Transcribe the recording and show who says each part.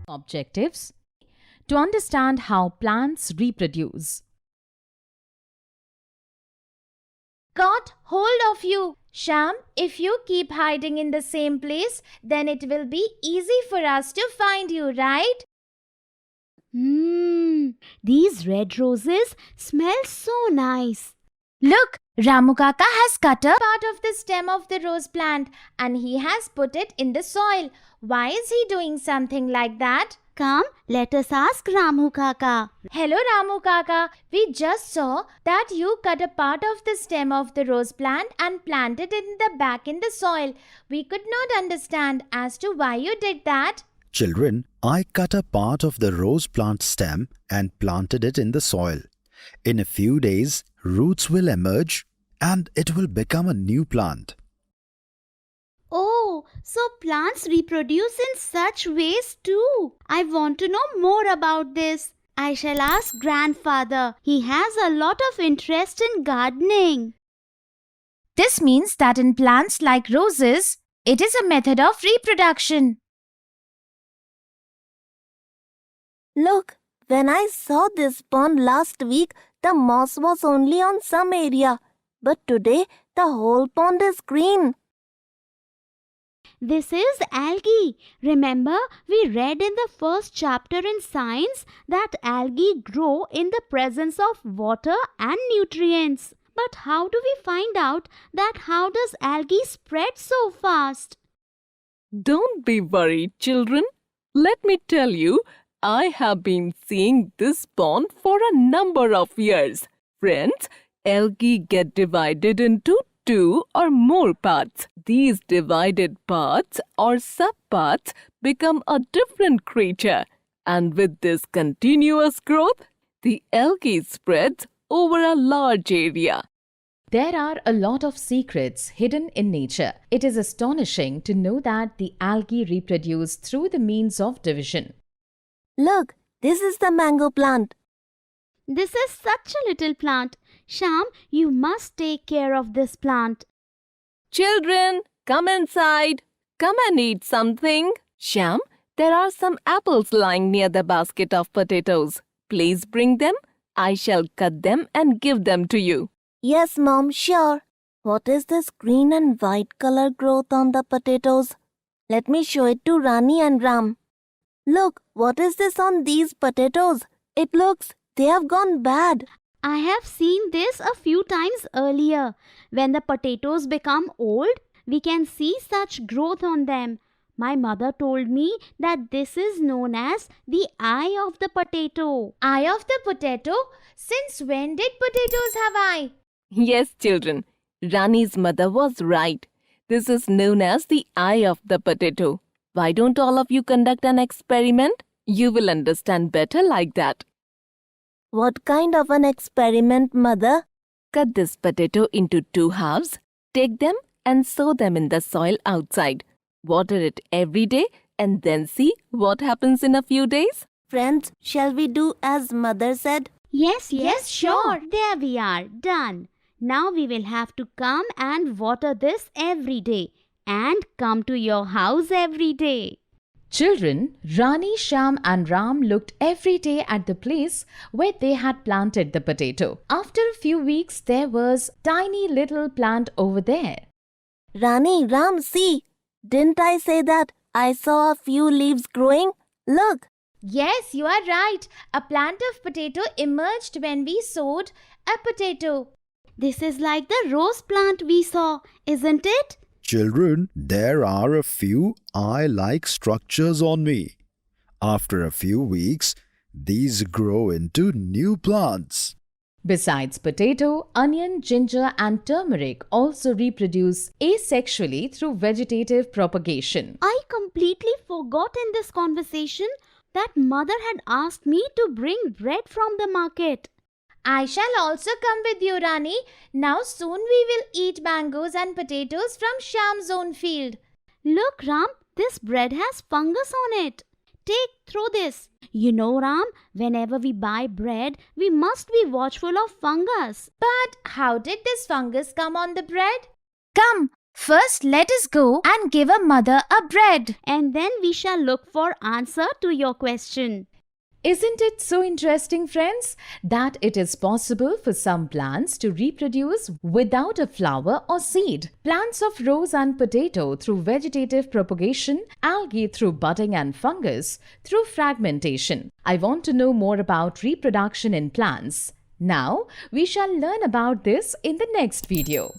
Speaker 1: Objectives: to understand how plants reproduce.
Speaker 2: Got hold of you. Sham, if you keep hiding in the same place, then it will be easy for us to find you, right?
Speaker 3: These red roses smell so nice.
Speaker 2: Look, Ramu Kaka has cut a part of the stem of the rose plant and he has put it in the soil. Why is he doing something like that?
Speaker 3: Come, let us ask Ramu Kaka.
Speaker 2: Hello Ramu Kaka, we just saw that you cut a part of the stem of the rose plant and planted it back in the soil. We could not understand as to why you did that.
Speaker 4: Children, I cut a part of the rose plant stem and planted it in the soil. In a few days, roots will emerge and it will become a new plant.
Speaker 3: Oh, so plants reproduce in such ways too. I want to know more about this. I shall ask grandfather. He has a lot of interest in gardening.
Speaker 2: This means that in plants like roses, it is a method of reproduction.
Speaker 5: Look, when I saw this pond last week, the moss was only on some area. But today, the whole pond is green.
Speaker 3: This is algae. Remember, we read in the first chapter in science that algae grow in the presence of water and nutrients. But how do we find out that how does algae spread so fast?
Speaker 6: Don't be worried, children. Let me tell you, I have been seeing this pond for a number of years. Friends, algae get divided into 2 or more parts. These divided parts or subparts become a different creature. And with this continuous growth, the algae spreads over a large area.
Speaker 1: There are a lot of secrets hidden in nature. It is astonishing to know that the algae reproduce through the means of division.
Speaker 5: Look, this is the mango plant.
Speaker 3: This is such a little plant. Sham, you must take care of this plant.
Speaker 6: Children, come inside. Come and eat something. Sham, there are some apples lying near the basket of potatoes. Please bring them. I shall cut them and give them to you.
Speaker 5: Yes, Mom, sure. What is this green and white color growth on the potatoes? Let me show it to Rani and Ram. Look, what is this on these potatoes? It looks they have gone bad.
Speaker 3: I have seen this a few times earlier. When the potatoes become old, we can see such growth on them. My mother told me that this is known as the eye of the potato.
Speaker 2: Eye of the potato? Since when did potatoes have eye?
Speaker 6: Yes, children. Rani's mother was right. This is known as the eye of the potato. Why don't all of you conduct an experiment? You will understand better like that.
Speaker 5: What kind of an experiment, Mother?
Speaker 6: Cut this potato into 2 halves. Take them and sow them in the soil outside. Water it every day and then see what happens in a few days.
Speaker 5: Friends, shall we do as Mother said?
Speaker 3: Yes, sure. There we are, done. Now we will have to come and water this every day and come to your house every day.
Speaker 1: Children, Rani, Sham and Ram looked every day at the place where they had planted the potato. After a few weeks, there was a tiny little plant over there.
Speaker 5: Rani, Ram, see. Didn't I say that I saw a few leaves growing? Look.
Speaker 2: Yes, you are right. A plant of potato emerged when we sowed a potato.
Speaker 3: This is like the rose plant we saw, isn't it?
Speaker 4: Children, there are a few eye-like structures on me. After a few weeks, these grow into new plants.
Speaker 1: Besides potato, onion, ginger and turmeric also reproduce asexually through vegetative propagation.
Speaker 3: I completely forgot in this conversation that Mother had asked me to bring bread from the market.
Speaker 2: I shall also come with you, Rani. Now soon we will eat mangoes and potatoes from Sham's own field.
Speaker 3: Look, Ram, this bread has fungus on it. Take, throw this. You know, Ram, whenever we buy bread, we must be watchful of fungus.
Speaker 2: But how did this fungus come on the bread? Come, First, let us go and give a mother a bread.
Speaker 3: And then we shall look for answer to your question.
Speaker 1: Isn't it so interesting, friends, that it is possible for some plants to reproduce without a flower or seed? Plants of rose and potato through vegetative propagation, algae through budding and fungus through fragmentation. I want to know more about reproduction in plants. Now, we shall learn about this in the next video.